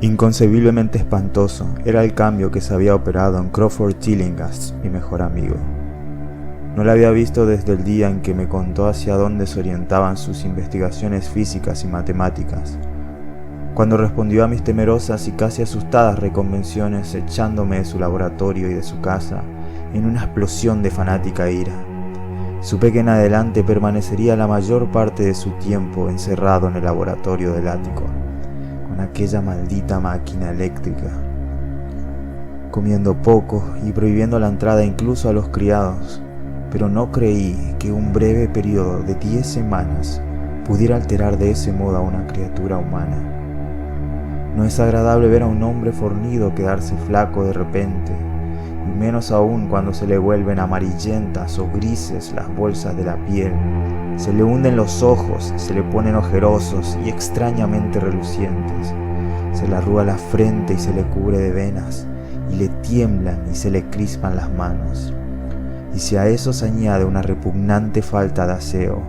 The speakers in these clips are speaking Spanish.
Inconcebiblemente espantoso era el cambio que se había operado en Crawford Tillinghast, mi mejor amigo. No lo había visto desde el día en que me contó hacia dónde se orientaban sus investigaciones físicas y matemáticas, cuando respondió a mis temerosas y casi asustadas reconvenciones echándome de su laboratorio y de su casa en una explosión de fanática ira. Supe que en adelante permanecería la mayor parte de su tiempo encerrado en el laboratorio del ático, con aquella maldita máquina eléctrica, comiendo poco y prohibiendo la entrada incluso a los criados, pero no creí que un breve periodo de 10 semanas pudiera alterar de ese modo a una criatura humana. No es agradable ver a un hombre fornido quedarse flaco de repente, y menos aún cuando se le vuelven amarillentas o grises las bolsas de la piel, se le hunden los ojos, se le ponen ojerosos y extrañamente relucientes, se le arruga la frente y se le cubre de venas, y le tiemblan y se le crispan las manos. Y si a eso se añade una repugnante falta de aseo,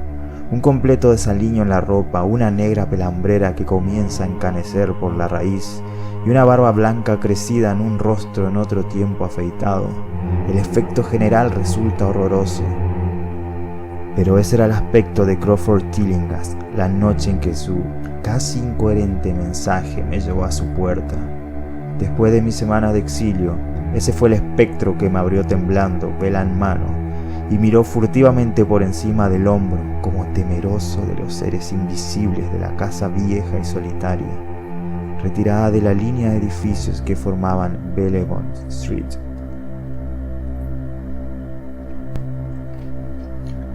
un completo desaliño en la ropa, una negra pelambrera que comienza a encanecer por la raíz y una barba blanca crecida en un rostro en otro tiempo afeitado, el efecto general resulta horroroso. Pero ese era el aspecto de Crawford Tillinghast la noche en que su casi incoherente mensaje me llevó a su puerta. Después de mis semanas de exilio, ese fue el espectro que me abrió temblando, vela en mano, y miró furtivamente por encima del hombro, como temeroso de los seres invisibles de la casa vieja y solitaria, retirada de la línea de edificios que formaban Bellevue Street.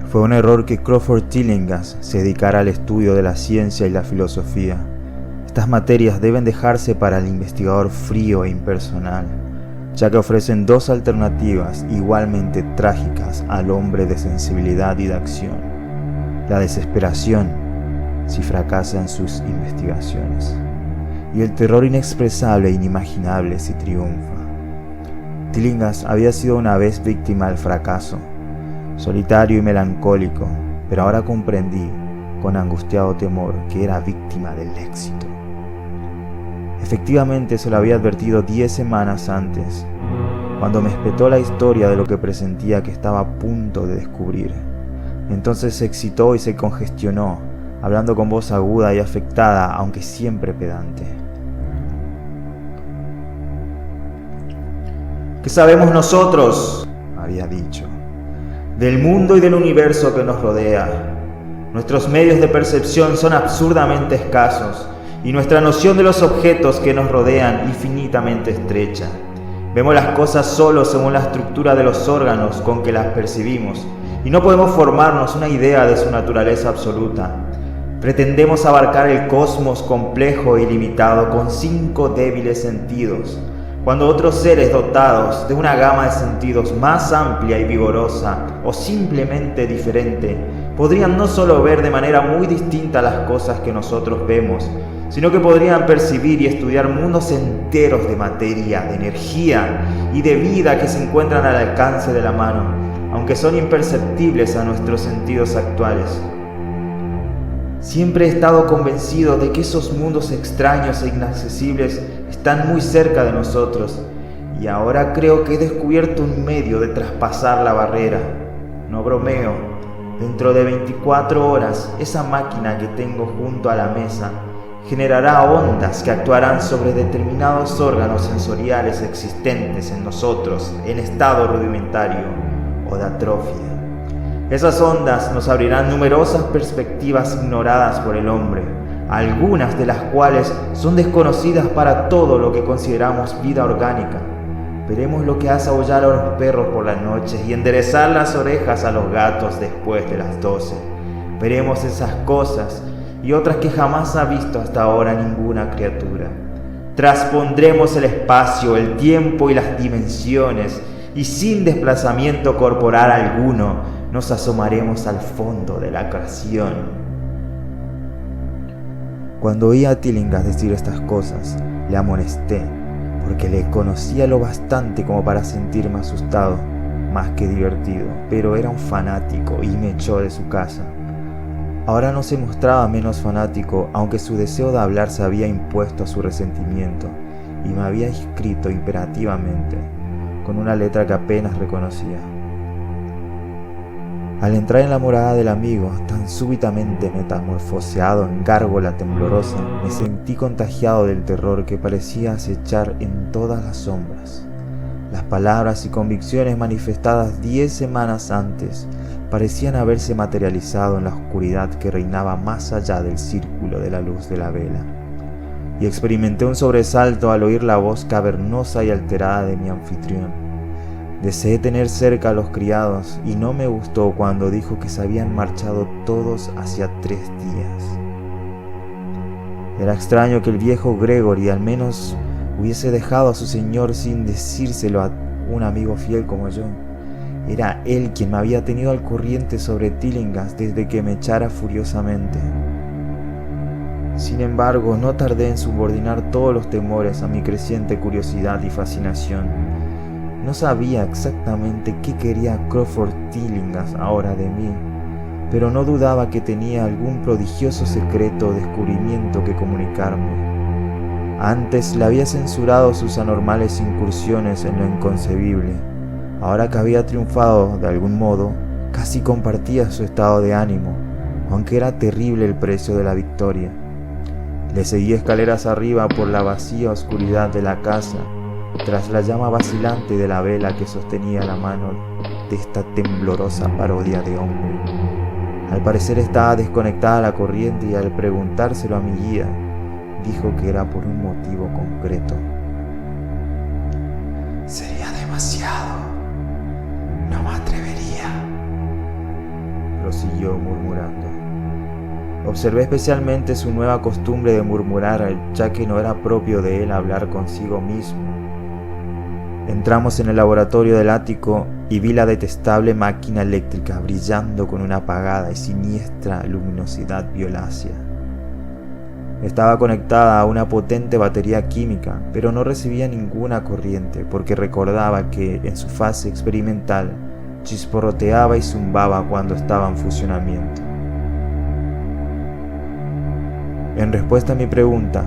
Fue un error que Crawford Tillinghast se dedicara al estudio de la ciencia y la filosofía. Estas materias deben dejarse para el investigador frío e impersonal, ya que ofrecen dos alternativas igualmente trágicas al hombre de sensibilidad y de acción: la desesperación si fracasa en sus investigaciones, y el terror inexpresable e inimaginable si triunfa. Tillinghast había sido una vez víctima del fracaso, solitario y melancólico, pero ahora comprendí con angustiado temor que era víctima del éxito. Efectivamente se lo había advertido 10 semanas antes, cuando me espetó la historia de lo que presentía que estaba a punto de descubrir. Entonces se excitó y se congestionó, hablando con voz aguda y afectada, aunque siempre pedante. ¿Qué sabemos nosotros?, había dicho, del mundo y del universo que nos rodea. Nuestros medios de percepción son absurdamente escasos y nuestra noción de los objetos que nos rodean infinitamente estrecha. Vemos las cosas solo según la estructura de los órganos con que las percibimos y no podemos formarnos una idea de su naturaleza absoluta. Pretendemos abarcar el cosmos complejo e ilimitado con 5 débiles sentidos, cuando otros seres dotados de una gama de sentidos más amplia y vigorosa o simplemente diferente podrían no solo ver de manera muy distinta las cosas que nosotros vemos, sino que podrían percibir y estudiar mundos enteros de materia, de energía y de vida que se encuentran al alcance de la mano, aunque son imperceptibles a nuestros sentidos actuales. Siempre he estado convencido de que esos mundos extraños e inaccesibles están muy cerca de nosotros, y ahora creo que he descubierto un medio de traspasar la barrera. No bromeo, dentro de 24 horas esa máquina que tengo junto a la mesa generará ondas que actuarán sobre determinados órganos sensoriales existentes en nosotros en estado rudimentario o de atrofia. Esas ondas nos abrirán numerosas perspectivas ignoradas por el hombre, algunas de las cuales son desconocidas para todo lo que consideramos vida orgánica. Veremos lo que hace aullar a los perros por las noches y enderezar las orejas a los gatos después de las 12. Veremos esas cosas y otras que jamás ha visto hasta ahora ninguna criatura. Traspondremos el espacio, el tiempo y las dimensiones, y sin desplazamiento corporal alguno, nos asomaremos al fondo de la creación. Cuando oí a Tillinghast decir estas cosas, le amonesté, porque le conocía lo bastante como para sentirme asustado, más que divertido, pero era un fanático y me echó de su casa. Ahora no se mostraba menos fanático, aunque su deseo de hablar se había impuesto a su resentimiento, y me había escrito imperativamente, con una letra que apenas reconocía. Al entrar en la morada del amigo, tan súbitamente metamorfoseado en gárgola temblorosa, me sentí contagiado del terror que parecía acechar en todas las sombras. Las palabras y convicciones manifestadas 10 semanas antes parecían haberse materializado en la oscuridad que reinaba más allá del círculo de la luz de la vela, y experimenté un sobresalto al oír la voz cavernosa y alterada de mi anfitrión. Deseé tener cerca a los criados y no me gustó cuando dijo que se habían marchado todos hacía 3 días. Era extraño que el viejo Gregory al menos hubiese dejado a su señor sin decírselo a un amigo fiel como yo. Era él quien me había tenido al corriente sobre Tillinghast desde que me echara furiosamente. Sin embargo, no tardé en subordinar todos los temores a mi creciente curiosidad y fascinación. No sabía exactamente qué quería Crawford Tillinghast ahora de mí, pero no dudaba que tenía algún prodigioso secreto o descubrimiento que comunicarme. Antes le había censurado sus anormales incursiones en lo inconcebible. Ahora que había triunfado de algún modo, casi compartía su estado de ánimo, aunque era terrible el precio de la victoria. Le seguí escaleras arriba por la vacía oscuridad de la casa, tras la llama vacilante de la vela que sostenía la mano de esta temblorosa parodia de hombre. Al parecer estaba desconectada la corriente y al preguntárselo a mi guía, dijo que era por un motivo concreto. Sería demasiado. No me atrevería, prosiguió murmurando. Observé especialmente su nueva costumbre de murmurar, ya que no era propio de él hablar consigo mismo. Entramos en el laboratorio del ático y vi la detestable máquina eléctrica brillando con una apagada y siniestra luminosidad violácea. Estaba conectada a una potente batería química, pero no recibía ninguna corriente porque recordaba que en su fase experimental chisporroteaba y zumbaba cuando estaba en funcionamiento. En respuesta a mi pregunta,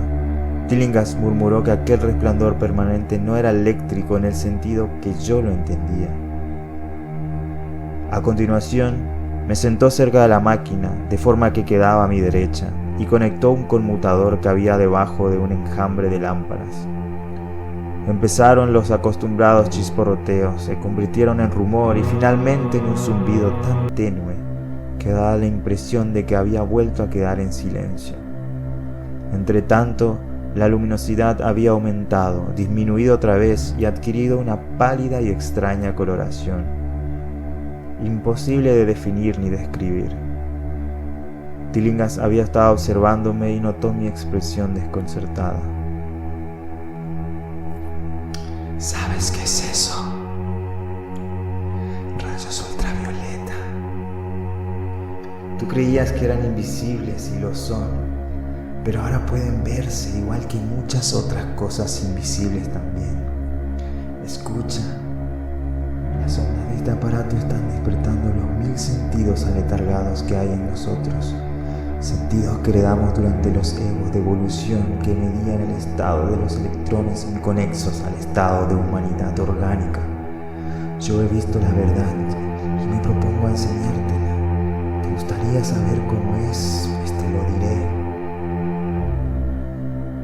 Tillinghast murmuró que aquel resplandor permanente no era eléctrico en el sentido que yo lo entendía. A continuación, me sentó cerca de la máquina, de forma que quedaba a mi derecha, y conectó un conmutador que había debajo de un enjambre de lámparas. Empezaron los acostumbrados chisporroteos, se convirtieron en rumor y finalmente en un zumbido tan tenue que daba la impresión de que había vuelto a quedar en silencio. Entretanto, la luminosidad había aumentado, disminuido otra vez y adquirido una pálida y extraña coloración, imposible de definir ni describir. Tillinghast había estado observándome y notó mi expresión desconcertada. ¿Sabes qué es eso? Rayos ultravioleta. Tú creías que eran invisibles y lo son, pero ahora pueden verse igual que muchas otras cosas invisibles también. Escucha, las ondas de este aparato están despertando los 1000 sentidos aletargados que hay en nosotros. Sentidos que heredamos durante los egos de evolución que medían el estado de los electrones inconexos al estado de humanidad orgánica. Yo he visto la verdad y me propongo enseñártela. ¿Te gustaría saber cómo es? Pues te lo diré.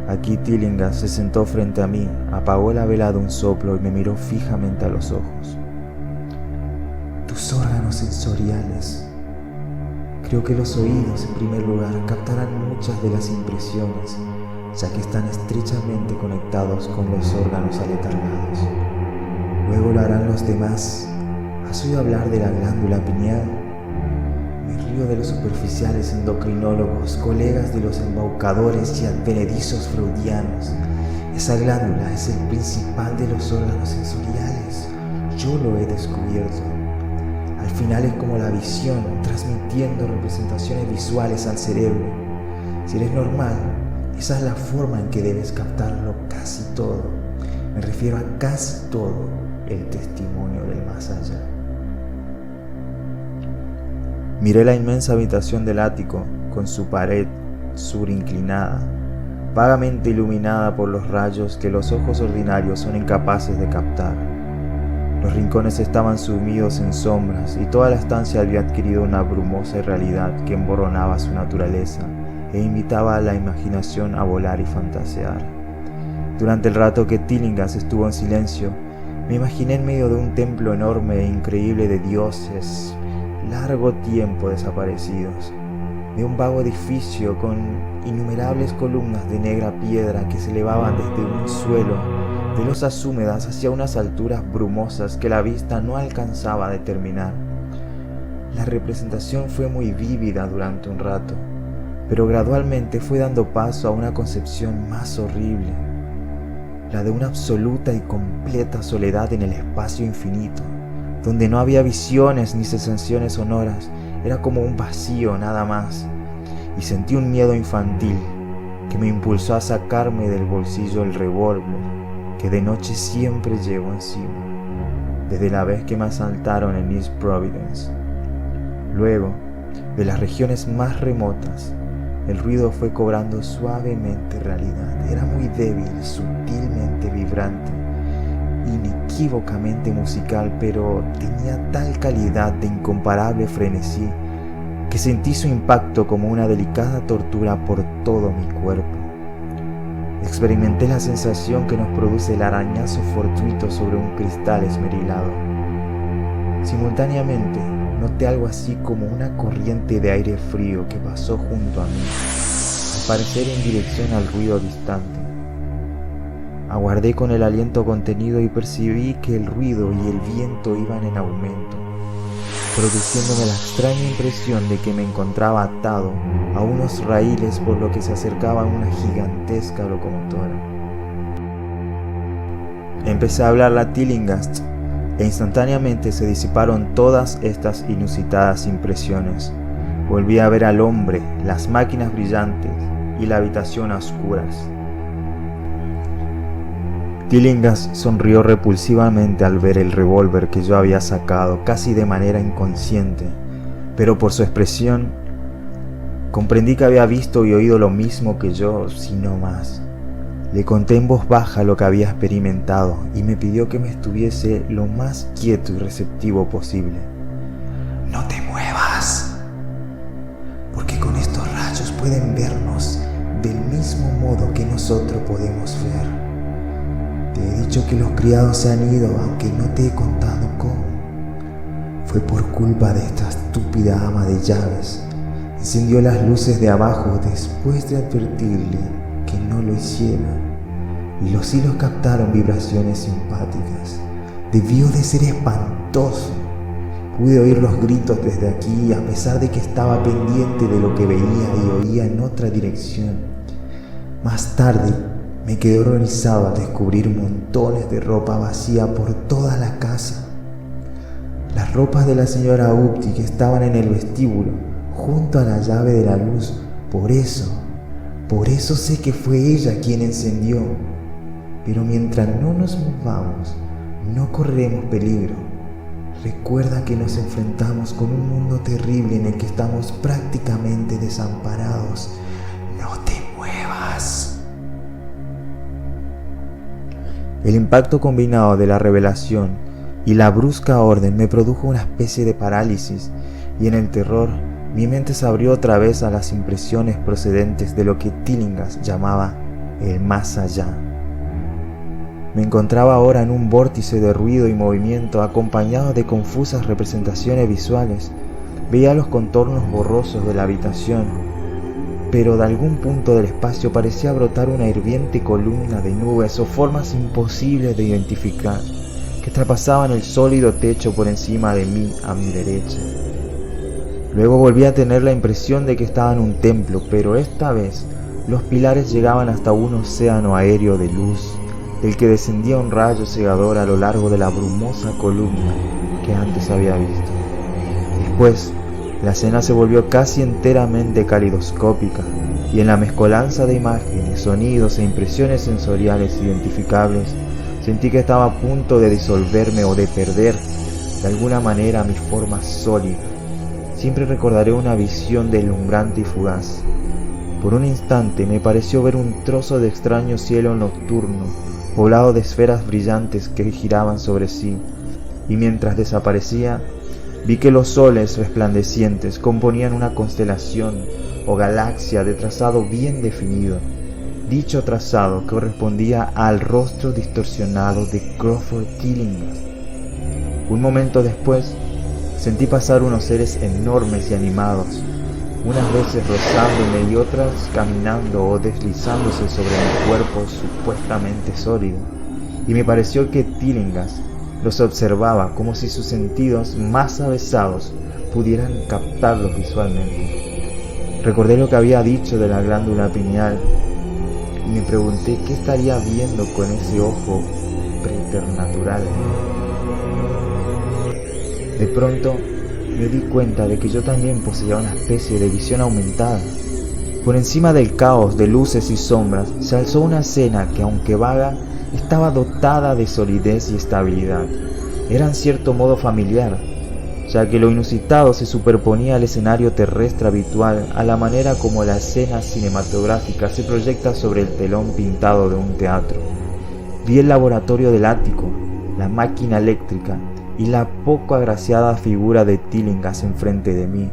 Aquí Tillinghast se sentó frente a mí, apagó la vela de un soplo y me miró fijamente a los ojos. Tus órganos sensoriales. Creo que los oídos, en primer lugar, captarán muchas de las impresiones, ya que están estrechamente conectados con los órganos aletargados. Luego lo harán los demás. ¿Has oído hablar de la glándula pineal? Me río de los superficiales endocrinólogos, colegas de los embaucadores y advenedizos freudianos. Esa glándula es el principal de los órganos sensoriales. Yo lo he descubierto. Al final es como la visión, transmitiendo representaciones visuales al cerebro. Si eres normal, esa es la forma en que debes captarlo casi todo. Me refiero a casi todo el testimonio del más allá. Miré la inmensa habitación del ático con su pared sur inclinada, vagamente iluminada por los rayos que los ojos ordinarios son incapaces de captar. Los rincones estaban sumidos en sombras y toda la estancia había adquirido una brumosa realidad que emborronaba su naturaleza e invitaba a la imaginación a volar y fantasear. Durante el rato que Tillinghast estuvo en silencio, me imaginé en medio de un templo enorme e increíble de dioses largo tiempo desaparecidos, de un vago edificio con innumerables columnas de negra piedra que se elevaban desde un suelo de losas húmedas hacia unas alturas brumosas que la vista no alcanzaba a determinar. La representación fue muy vívida durante un rato, pero gradualmente fue dando paso a una concepción más horrible, la de una absoluta y completa soledad en el espacio infinito, donde no había visiones ni sensaciones sonoras. Era como un vacío nada más, y sentí un miedo infantil que me impulsó a sacarme del bolsillo el revólver que de noche siempre llevo encima, desde la vez que me asaltaron en East Providence. Luego, de las regiones más remotas, el ruido fue cobrando suavemente realidad. Era muy débil, sutilmente vibrante, inequívocamente musical, pero tenía tal calidad de incomparable frenesí que sentí su impacto como una delicada tortura por todo mi cuerpo. Experimenté la sensación que nos produce el arañazo fortuito sobre un cristal esmerilado. Simultáneamente noté algo así como una corriente de aire frío que pasó junto a mí, al parecer en dirección al ruido distante. Aguardé con el aliento contenido y percibí que el ruido y el viento iban en aumento, produciéndome la extraña impresión de que me encontraba atado a unos raíles por lo que se acercaba una gigantesca locomotora. Empecé a hablarle a Tillinghast e instantáneamente se disiparon todas estas inusitadas impresiones. Volví a ver al hombre, las máquinas brillantes y la habitación a oscuras. Tillinghast sonrió repulsivamente al ver el revólver que yo había sacado casi de manera inconsciente, pero por su expresión comprendí que había visto y oído lo mismo que yo, si no más. Le conté en voz baja lo que había experimentado y me pidió que me estuviese lo más quieto y receptivo posible. No te muevas, porque con estos rayos pueden vernos del mismo modo que nosotros podemos ver. Te he dicho que los criados se han ido, aunque no te he contado cómo. Fue por culpa de esta estúpida ama de llaves. Encendió las luces de abajo después de advertirle que no lo hiciera, y los hilos captaron vibraciones simpáticas. Debió de ser espantoso. Pude oír los gritos desde aquí, a pesar de que estaba pendiente de lo que veía y oía en otra dirección. Más tarde me quedé horrorizado al descubrir montones de ropa vacía por toda la casa. Las ropas de la señora Upton estaban en el vestíbulo, junto a la llave de la luz. Por eso sé que fue ella quien encendió. Pero mientras no nos movamos, no correremos peligro. Recuerda que nos enfrentamos con un mundo terrible en el que estamos prácticamente desamparados. No te muevas. El impacto combinado de la revelación y la brusca orden me produjo una especie de parálisis, y en el terror mi mente se abrió otra vez a las impresiones procedentes de lo que Tillinghast llamaba el más allá. Me encontraba ahora en un vórtice de ruido y movimiento acompañado de confusas representaciones visuales. Veía los contornos borrosos de la habitación, pero de algún punto del espacio parecía brotar una hirviente columna de nubes o formas imposibles de identificar, que traspasaban el sólido techo por encima de mí a mi derecha. Luego volví a tener la impresión de que estaba en un templo, pero esta vez los pilares llegaban hasta un océano aéreo de luz, del que descendía un rayo cegador a lo largo de la brumosa columna que antes había visto. Después, la escena se volvió casi enteramente calidoscópica, y en la mezcolanza de imágenes, sonidos e impresiones sensoriales identificables, sentí que estaba a punto de disolverme o de perder de alguna manera mi forma sólida, siempre recordaré una visión deslumbrante y fugaz. Por un instante me pareció ver un trozo de extraño cielo nocturno, poblado de esferas brillantes que giraban sobre sí, y mientras desaparecía, vi que los soles resplandecientes componían una constelación o galaxia de trazado bien definido. Dicho trazado correspondía al rostro distorsionado de Crawford Tillinghast. Un momento después, sentí pasar unos seres enormes y animados, unas veces rozándome y otras caminando o deslizándose sobre mi cuerpo supuestamente sólido, y me pareció que Tillinghast los observaba como si sus sentidos más avesados pudieran captarlos visualmente. Recordé lo que había dicho de la glándula pineal y me pregunté qué estaría viendo con ese ojo preternatural. De pronto me di cuenta de que yo también poseía una especie de visión aumentada. Por encima del caos de luces y sombras se alzó una escena que, aunque vaga, estaba dotada de solidez y estabilidad. Era en cierto modo familiar, ya que lo inusitado se superponía al escenario terrestre habitual a la manera como la escena cinematográfica se proyecta sobre el telón pintado de un teatro. Vi el laboratorio del ático, la máquina eléctrica y la poco agraciada figura de Tillinghast enfrente de mí,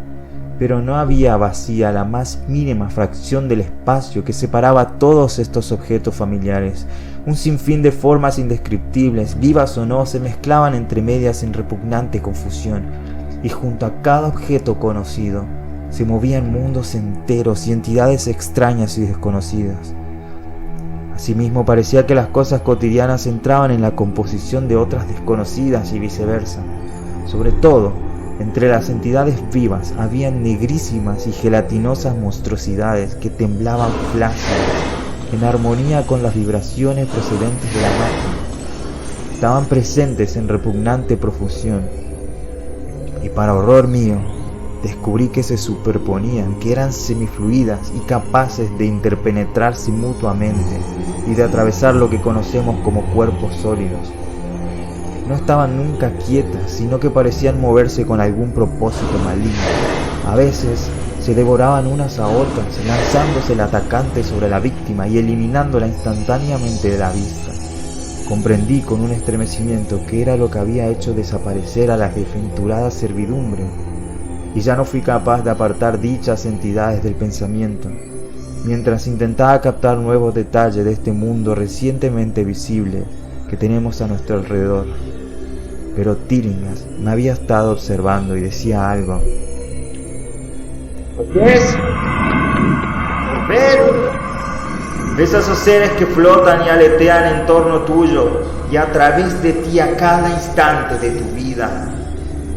pero no había vacía la más mínima fracción del espacio que separaba todos estos objetos familiares. Un sinfín de formas indescriptibles, vivas o no, se mezclaban entre medias en repugnante confusión, y junto a cada objeto conocido se movían mundos enteros y entidades extrañas y desconocidas. Asimismo, parecía que las cosas cotidianas entraban en la composición de otras desconocidas y viceversa. Sobre todo, entre las entidades vivas habían negrísimas y gelatinosas monstruosidades que temblaban flácidas, en armonía con las vibraciones procedentes de la máquina. Estaban presentes en repugnante profusión, y para horror mío, descubrí que se superponían, que eran semifluidas y capaces de interpenetrarse mutuamente y de atravesar lo que conocemos como cuerpos sólidos. No estaban nunca quietas, sino que parecían moverse con algún propósito maligno. A veces se devoraban unas a otras, lanzándose el atacante sobre la víctima y eliminándola instantáneamente de la vista. Comprendí con un estremecimiento que era lo que había hecho desaparecer a la desventurada servidumbre, y ya no fui capaz de apartar dichas entidades del pensamiento, mientras intentaba captar nuevos detalles de este mundo recientemente visible que tenemos a nuestro alrededor. Pero Tillinghast me había estado observando y decía algo. ¿Ves? ¿Ves a esos seres que flotan y aletean en torno tuyo y a través de ti a cada instante de tu vida?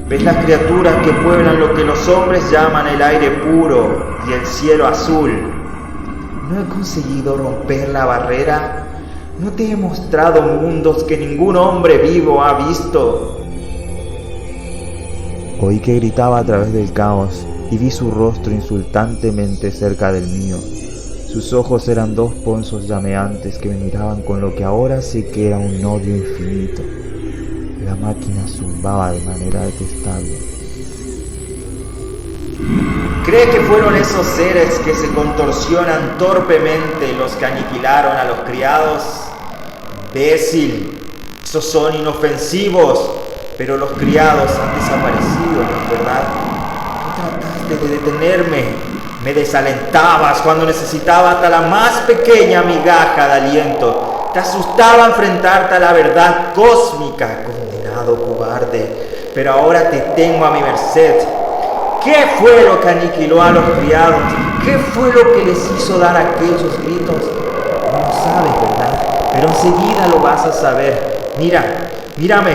¿Ves las criaturas que pueblan lo que los hombres llaman el aire puro y el cielo azul? ¿No he conseguido romper la barrera? ¿No te he mostrado mundos que ningún hombre vivo ha visto? Oí que gritaba a través del caos y vi su rostro insultantemente cerca del mío. Sus ojos eran dos ponzos llameantes que me miraban con lo que ahora sé que era un odio infinito. La máquina zumbaba de manera detestable. ¿Cree que fueron esos seres que se contorsionan torpemente los que aniquilaron a los criados? Imbécil, esos son inofensivos, pero los criados han desaparecido, ¿no es verdad? No trataste de detenerme, me desalentabas cuando necesitaba hasta la más pequeña migaja de aliento. Te asustaba enfrentarte a la verdad cósmica, condenado cobarde, pero ahora te tengo a mi merced. ¿Qué fue lo que aniquiló a los criados? ¿Qué fue lo que les hizo dar aquellos gritos? No lo sabes, ¿verdad? Pero enseguida lo vas a saber. Mírame,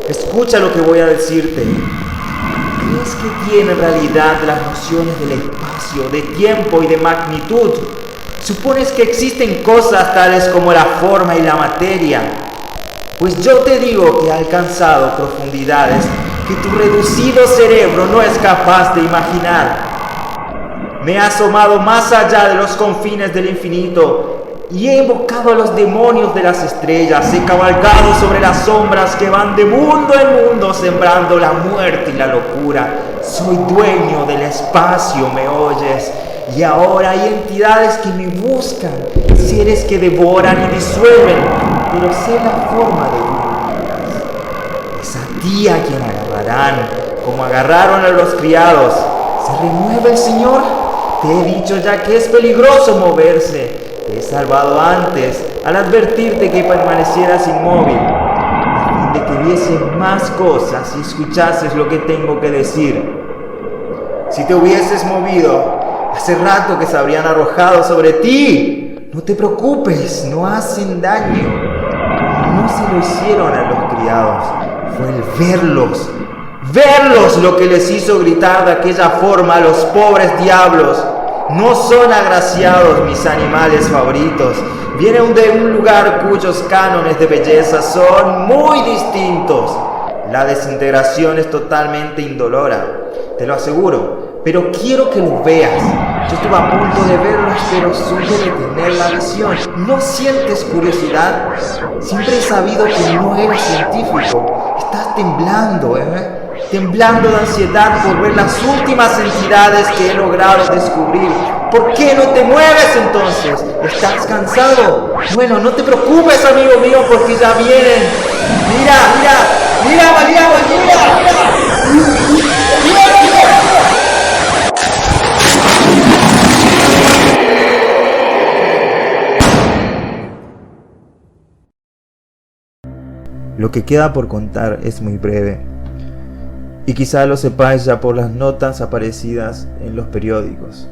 escucha lo que voy a decirte. ¿Crees que tiene en realidad las nociones del espacio, de tiempo y de magnitud? ¿Supones que existen cosas tales como la forma y la materia? Pues yo te digo que ha alcanzado profundidades que tu reducido cerebro no es capaz de imaginar. Me he asomado más allá de los confines del infinito y he invocado a los demonios de las estrellas. He cabalgado sobre las sombras que van de mundo en mundo sembrando la muerte y la locura. Soy dueño del espacio, ¿me oyes? Y ahora hay entidades que me buscan, seres que devoran y disuelven, pero sé la forma de huirlas. Es a ti a quien agarrarán, como agarraron a los criados. ¿Se remueve el Señor? Te he dicho ya que es peligroso moverse. Te he salvado antes al advertirte que permanecieras inmóvil, a fin de que vieses más cosas y escuchases lo que tengo que decir. Si te hubieses movido, hace rato que se habrían arrojado sobre ti. No te preocupes, no hacen daño. Como no se lo hicieron a los criados, fue el verlos lo que les hizo gritar de aquella forma a los pobres diablos. No son agraciados mis animales favoritos. Vienen de un lugar cuyos cánones de belleza son muy distintos. La desintegración es totalmente indolora, te lo aseguro, pero quiero que lo veas. Yo estuve a punto de verlos, pero supe detener la visión. ¿No sientes curiosidad? Siempre he sabido que no eres científico. Estás temblando, temblando de ansiedad por ver las últimas entidades que he logrado descubrir. ¿Por qué no te mueves entonces? ¿Estás cansado? Bueno, no te preocupes, amigo mío, porque ya vienen. Mira, María. Lo que queda por contar es muy breve, y quizá lo sepáis ya por las notas aparecidas en los periódicos.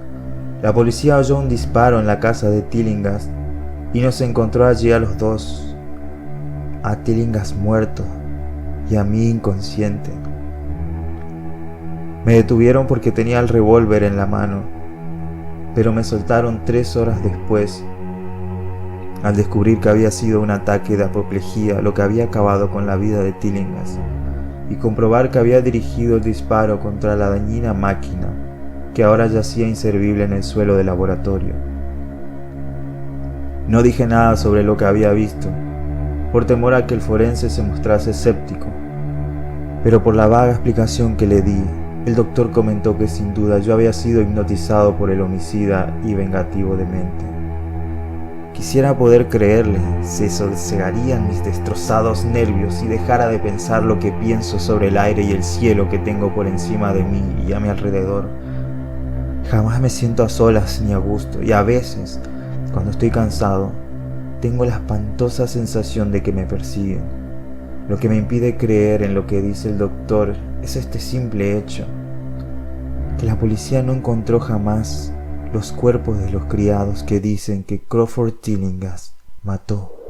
La policía oyó un disparo en la casa de Tillinghast y nos encontró allí a los dos, a Tillinghast muerto y a mí inconsciente. Me detuvieron porque tenía el revólver en la mano, pero me soltaron 3 horas después, al descubrir que había sido un ataque de apoplejía lo que había acabado con la vida de Tillinghast, y comprobar que había dirigido el disparo contra la dañina máquina que ahora yacía inservible en el suelo del laboratorio. No dije nada sobre lo que había visto, por temor a que el forense se mostrase escéptico, pero por la vaga explicación que le di, el doctor comentó que sin duda yo había sido hipnotizado por el homicida y vengativo demente. Quisiera poder creerle, se sosegarían mis destrozados nervios y dejara de pensar lo que pienso sobre el aire y el cielo que tengo por encima de mí y a mi alrededor. Jamás me siento a solas ni a gusto, y a veces, cuando estoy cansado, tengo la espantosa sensación de que me persiguen. Lo que me impide creer en lo que dice el doctor es este simple hecho, que la policía no encontró jamás los cuerpos de los criados que dicen que Crawford Tillinghast mató.